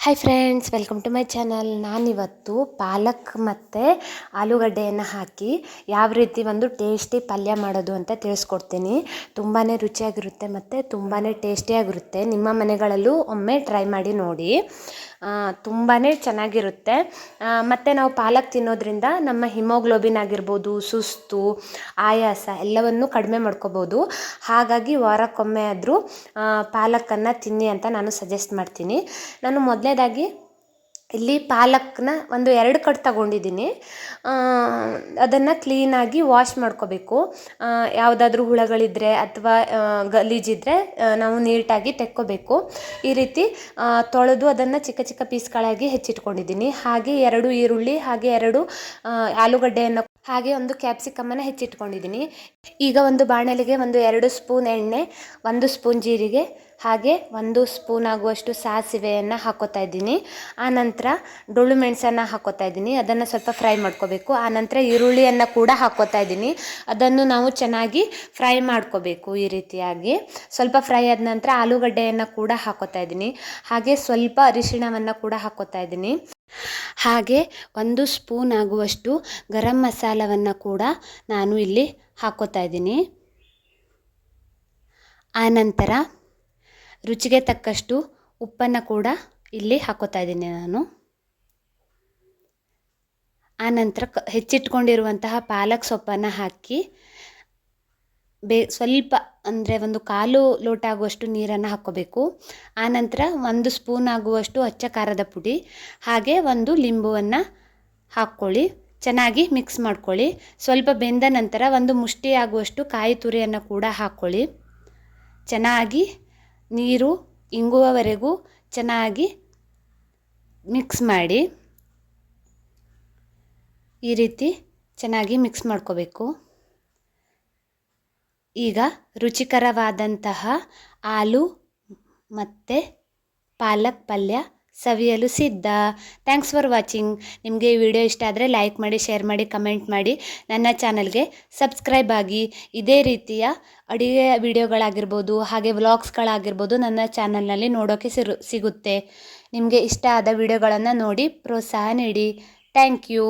Hi friends, welcome to my channel. ನಾನಿವತ್ತು ಪಾಲಕ್ ಮತ್ತು ಆಲೂಗಡ್ಡೆಯನ್ನು ಹಾಕಿ ಯಾವ ರೀತಿ ಒಂದು ಟೇಸ್ಟಿ ಪಲ್ಯ ಮಾಡೋದು ಅಂತ ತಿಳಿಸ್ಕೊಡ್ತೀನಿ. ತುಂಬಾ ರುಚಿಯಾಗಿರುತ್ತೆ ಮತ್ತು ತುಂಬಾ ಟೇಸ್ಟಿಯಾಗಿರುತ್ತೆ. ನಿಮ್ಮ ಮನೆಗಳಲ್ಲೂ ಒಮ್ಮೆ ಟ್ರೈ ಮಾಡಿ ನೋಡಿ. ತುಂಬಾ ಚೆನ್ನಾಗಿರುತ್ತೆ. ಮತ್ತು ನಾವು ಪಾಲಕ್ ತಿನ್ನೋದ್ರಿಂದ ನಮ್ಮ ಹಿಮೋಗ್ಲೋಬಿನ್ ಆಗಿರ್ಬೋದು, ಸುಸ್ತು, ಆಯಾಸ ಎಲ್ಲವನ್ನೂ ಕಡಿಮೆ ಮಾಡ್ಕೋಬೋದು. ಹಾಗಾಗಿ ವಾರಕ್ಕೊಮ್ಮೆ ಆದರೂ ಪಾಲಕನ್ನು ತಿನ್ನಿ ಅಂತ ನಾನು ಸಜೆಸ್ಟ್ ಮಾಡ್ತೀನಿ. ನಾನು ಮೊದಲನೇದಾಗಿ ಇಲ್ಲಿ ಪಾಲಕ್ನ ಒಂದು 2 ಕಟ್ ತಗೊಂಡಿದ್ದೀನಿ. ಅದನ್ನು ಕ್ಲೀನಾಗಿ ವಾಶ್ ಮಾಡ್ಕೋಬೇಕು. ಯಾವುದಾದ್ರೂ ಹುಳಗಳಿದ್ದರೆ ಅಥವಾ ಗಲೀಜಿದ್ದರೆ ನಾವು ನೀಟಾಗಿ ತೆಕ್ಕೋಬೇಕು. ಈ ರೀತಿ ತೊಳೆದು ಅದನ್ನು ಚಿಕ್ಕ ಚಿಕ್ಕ ಪೀಸ್ಗಳಾಗಿ ಹೆಚ್ಚಿಟ್ಕೊಂಡಿದ್ದೀನಿ. ಹಾಗೆ 2 ಈರುಳ್ಳಿ, ಹಾಗೆ 2 ಆಲೂಗಡ್ಡೆಯನ್ನು, ಹಾಗೆ ಒಂದು ಕ್ಯಾಪ್ಸಿಕಮ್ಮನ್ನು ಹೆಚ್ಚಿಟ್ಕೊಂಡಿದ್ದೀನಿ. ಈಗ ಒಂದು ಬಾಣಲೆಗೆ 2 ಸ್ಪೂನ್ ಎಣ್ಣೆ, 1 ಸ್ಪೂನ್ ಜೀರಿಗೆ, ಹಾಗೆ 1 ಸ್ಪೂನ್ ಆಗುವಷ್ಟು ಸಾಸಿವೆಯನ್ನು ಹಾಕೋತಾ ಇದ್ದೀನಿ. ಆನಂತರ ಡೊಳ್ಳು ಮೆಣಸನ್ನು ಹಾಕೋತಾ ಇದ್ದೀನಿ. ಅದನ್ನು ಸ್ವಲ್ಪ ಫ್ರೈ ಮಾಡ್ಕೋಬೇಕು. ಆನಂತರ ಈರುಳ್ಳಿಯನ್ನು ಕೂಡ ಹಾಕೋತಾ ಇದ್ದೀನಿ. ಅದನ್ನು ನಾವು ಚೆನ್ನಾಗಿ ಫ್ರೈ ಮಾಡ್ಕೋಬೇಕು. ಈ ರೀತಿಯಾಗಿ ಸ್ವಲ್ಪ ಫ್ರೈ ಆದ ನಂತರ ಆಲೂಗಡ್ಡೆಯನ್ನು ಕೂಡ ಹಾಕೋತಾ ಇದ್ದೀನಿ. ಹಾಗೆ ಸ್ವಲ್ಪ ಅರಿಶಿಣವನ್ನು ಕೂಡ ಹಾಕೋತಾ ಇದ್ದೀನಿ. ಹಾಗೆ 1 ಸ್ಪೂನ್ ಆಗುವಷ್ಟು ಗರಂ ಮಸಾಲವನ್ನು ಕೂಡ ನಾನು ಇಲ್ಲಿ ಹಾಕೋತಾ ಇದ್ದೀನಿ. ಆನಂತರ ರುಚಿಗೆ ತಕ್ಕಷ್ಟು ಉಪ್ಪನ್ನು ಕೂಡ ಇಲ್ಲಿ ಹಾಕೋತಾ ಇದ್ದೀನಿ ನಾನು. ಆನಂತರ ಹೆಚ್ಚಿಟ್ಕೊಂಡಿರುವಂತಹ ಪಾಲಕ್ ಸೊಪ್ಪನ್ನು ಹಾಕಿ ಸ್ವಲ್ಪ ಅಂದರೆ 1/4 ಲೋಟ ಆಗುವಷ್ಟು ನೀರನ್ನು ಹಾಕ್ಕೋಬೇಕು. ಆನಂತರ 1 ಸ್ಪೂನ್ ಆಗುವಷ್ಟು ಅಚ್ಚ ಖಾರದ ಪುಡಿ, ಹಾಗೆ 1 ಲಿಂಬುವನ್ನು ಹಾಕ್ಕೊಳ್ಳಿ. ಚೆನ್ನಾಗಿ ಮಿಕ್ಸ್ ಮಾಡ್ಕೊಳ್ಳಿ. ಸ್ವಲ್ಪ ಬೆಂದ ನಂತರ 1 ಮುಷ್ಟಿ ಆಗುವಷ್ಟು ಕಾಯಿ ತುರಿಯನ್ನು ಕೂಡ ಹಾಕ್ಕೊಳ್ಳಿ. ಚೆನ್ನಾಗಿ ನೀರು ಇಂಗುವವರೆಗೂ ಚೆನ್ನಾಗಿ ಮಿಕ್ಸ್ ಮಾಡಿ. ಈ ರೀತಿ ಚೆನ್ನಾಗಿ ಮಿಕ್ಸ್ ಮಾಡ್ಕೋಬೇಕು. ಈಗ ರುಚಿಕರವಾದಂತಹ ಆಲೂ ಮತ್ತು ಪಾಲಕ್ ಪಲ್ಯ ಸವಿಯಲು ಸಿದ್ಧ. Thanks for watching. ನಿಮಗೆ ಈ ವಿಡಿಯೋ ಇಷ್ಟ ಆದರೆ ಲೈಕ್ ಮಾಡಿ, ಶೇರ್ ಮಾಡಿ, ಕಮೆಂಟ್ ಮಾಡಿ. ನನ್ನ ಚಾನಲ್ಗೆ ಸಬ್ಸ್ಕ್ರೈಬ್ ಆಗಿ. ಇದೇ ರೀತಿಯ ಅಡುಗೆ ವಿಡಿಯೋಗಳಾಗಿರ್ಬೋದು, ಹಾಗೆ ವ್ಲಾಗ್ಸ್ಗಳಾಗಿರ್ಬೋದು ನನ್ನ ಚಾನಲ್ನಲ್ಲಿ ನೋಡೋಕ್ಕೆ ಸಿಗುತ್ತೆ. ನಿಮಗೆ ಇಷ್ಟ ಆದ ವಿಡಿಯೋಗಳನ್ನು ನೋಡಿ ಪ್ರೋತ್ಸಾಹ ನೀಡಿ. Thank you.